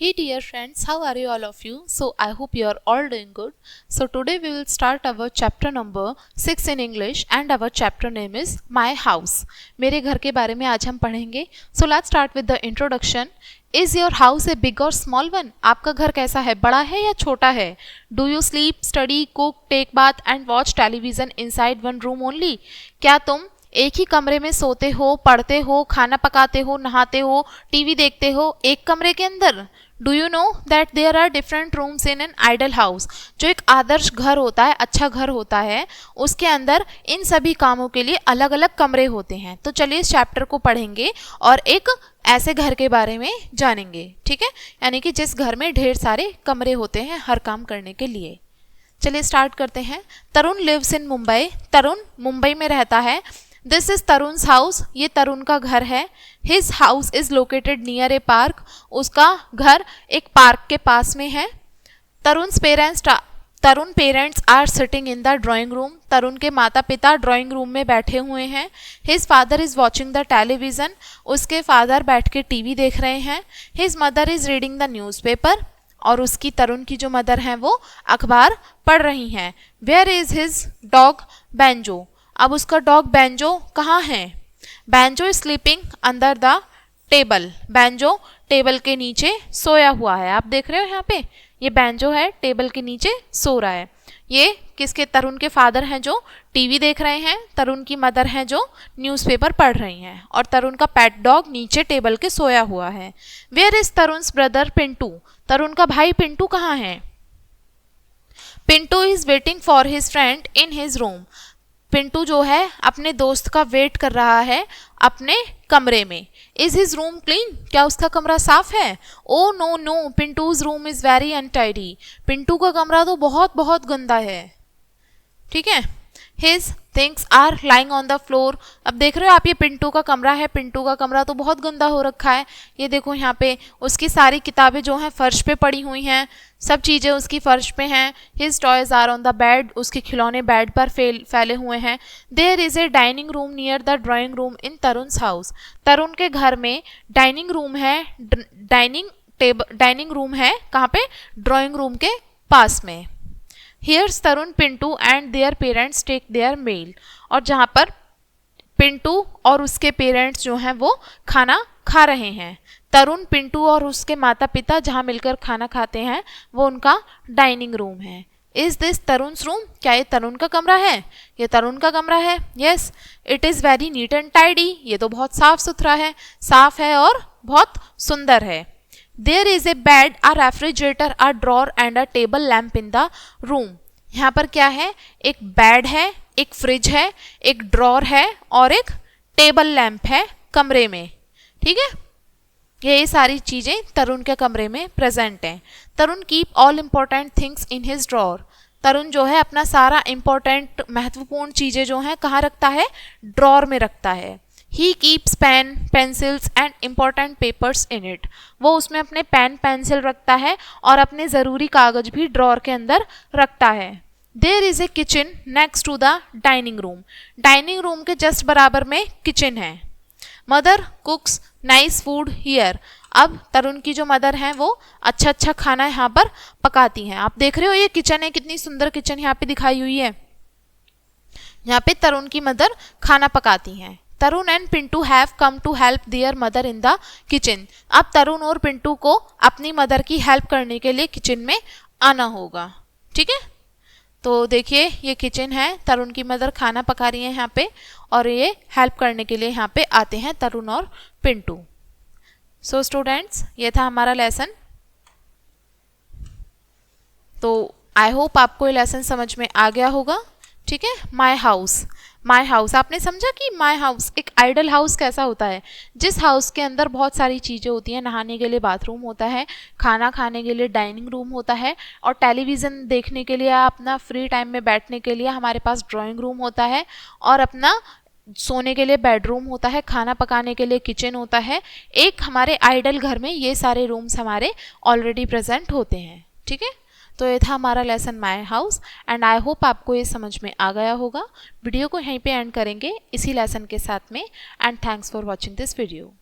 Hey dear friends, how are you all of you? So I hope you are all doing good. So today we will start our chapter number 6 in English and our chapter name is My House. मेरे घर के बारे में आज हम पढ़ेंगे. So let's start with the introduction. Is your house a big or small one? आपका घर कैसा है, बड़ा है या छोटा है? Do you sleep, study, cook, take bath and watch television inside one room only? क्या तुम एक ही कमरे में सोते हो, पढ़ते हो, खाना पकाते हो, नहाते हो, टीवी देखते हो एक कमरे के अंदर? Do you know that there are different rooms in an ideal house? जो एक आदर्श घर होता है, अच्छा घर होता है, उसके अंदर इन सभी कामों के लिए अलग अलग कमरे होते हैं. तो चलिए इस चैप्टर को पढ़ेंगे और एक ऐसे घर के बारे में जानेंगे. ठीक है, यानी कि जिस घर में ढेर सारे कमरे होते हैं हर काम करने के लिए. चलिए स्टार्ट करते हैं. Tarun lives in Mumbai. तरुण मुंबई में रहता है. This is Tarun's house. ये तरुण का घर है. His house is located near a park. उसका घर एक पार्क के पास में है. Tarun parents are sitting in the drawing room. Tarun के माता पिता ड्राइंग रूम में बैठे हुए हैं. His father is watching the television. उसके फादर बैठ के टीवी देख रहे हैं. His mother is reading the newspaper. और उसकी तरुण की जो मदर हैं वो अखबार पढ़ रही हैं. Where is his dog Banjo. अब उसका डॉग बैंजो कहाँ है? Banjo is sleeping under the table. Banjo table के नीचे सोया हुआ है. आप देख रहे हो यहाँ पे, ये बैंजो है, टेबल के नीचे सो रहा है. ये किसके? तरुण के फादर हैं जो टीवी देख रहे हैं. तरुण की मदर हैं जो न्यूज़पेपर पढ़ रही हैं. और तरुण का पेट डॉग नीचे टेबल के सोया हुआ है. Where is Tarun's brother Pintu. Tarun का भाई पिंटू कहाँ है? Pintu is waiting for his friend in his room. Pintu जो है अपने दोस्त का वेट कर रहा है अपने कमरे में. Is his room clean. क्या उसका कमरा साफ है? Oh no no, Pintu's room is very untidy. Pintu का कमरा तो बहुत बहुत गंदा है. ठीक है. His things are lying on the floor. अब देख रहे हो आप, ये पिंटू का कमरा है. पिंटू का कमरा तो बहुत गंदा हो रखा है. ये देखो यहाँ पे उसकी सारी किताबें जो हैं फर्श पे पड़ी हुई हैं. सब चीज़ें उसकी फर्श पे हैं. His toys are on the bed. उसके खिलौने बेड पर फैले हुए हैं. There is a dining room near the drawing room in Tarun's house. Tarun के घर में डाइनिंग रूम है. डाइनिंग रूम है कहाँ पे? ड्राइंग रूम के पास में. Here's Tarun Pintu and their parents take their meal. और जहाँ पर पिंटू और उसके पेरेंट्स जो हैं वो खाना खा रहे हैं. तरुण, पिंटू और उसके माता पिता जहाँ मिलकर खाना खाते हैं वो उनका डाइनिंग रूम है. Is this Tarun's room. क्या ये तरुण का कमरा है? ये तरुण का कमरा है. Yes, it is very neat and tidy. ये तो बहुत साफ सुथरा है, साफ है और बहुत सुंदर है. There is a bed, a refrigerator, a drawer and a table lamp in the room. यहाँ पर क्या है? एक बेड है, एक फ्रिज है, एक ड्रॉर है और एक टेबल लैंप है कमरे में. ठीक है, ये सारी चीज़ें तरुण के कमरे में प्रेजेंट हैं. Tarun keep all important things in his drawer. Tarun जो है अपना सारा इम्पोर्टेंट महत्वपूर्ण चीज़ें जो हैं कहाँ रखता है? ड्रॉर में रखता है. He keeps pen, pencils and important papers in it. वो उसमें अपने पेन पेंसिल रखता है और अपने ज़रूरी कागज भी ड्रॉर के अंदर रखता है. There is a kitchen next to the dining room. Dining room के जस्ट बराबर में किचन है. Mother cooks nice food here. अब तरुण की जो मदर हैं वो अच्छा अच्छा खाना यहाँ पर पकाती हैं. आप देख रहे हो ये किचन है, कितनी सुंदर किचन यहाँ पे दिखाई हुई है. यहाँ पे तरुण की मदर खाना पकाती हैं. Tarun and Pintu have come to help their mother in the kitchen. अब तरुण और पिंटू को अपनी मदर की हेल्प करने के लिए किचन में आना होगा. ठीक है, तो देखिए ये किचन है. तरुण की मदर खाना पका रही है यहाँ पे और ये हेल्प करने के लिए यहाँ पे आते हैं तरुण और पिंटू. सो स्टूडेंट्स, ये था हमारा लेसन. तो आई होप आपको ये लेसन समझ में आ गया होगा. ठीक है, माई हाउस. माई हाउस आपने समझा कि माई हाउस एक आइडल हाउस कैसा होता है? जिस हाउस के अंदर बहुत सारी चीज़ें होती हैं. नहाने के लिए बाथरूम होता है, खाना खाने के लिए डाइनिंग रूम होता है और टेलीविज़न देखने के लिए, अपना फ्री टाइम में बैठने के लिए हमारे पास ड्राइंग रूम होता है और अपना सोने के लिए बेडरूम होता है, खाना पकाने के लिए किचन होता है. एक हमारे आइडल घर में ये सारे रूम्स हमारे ऑलरेडी प्रेजेंट होते हैं. ठीक है, तो ये था हमारा lesson my house and I hope आपको ये समझ में आ गया होगा. वीडियो को यहीं पे एंड करेंगे इसी लेसन के साथ में. And thanks for watching this video.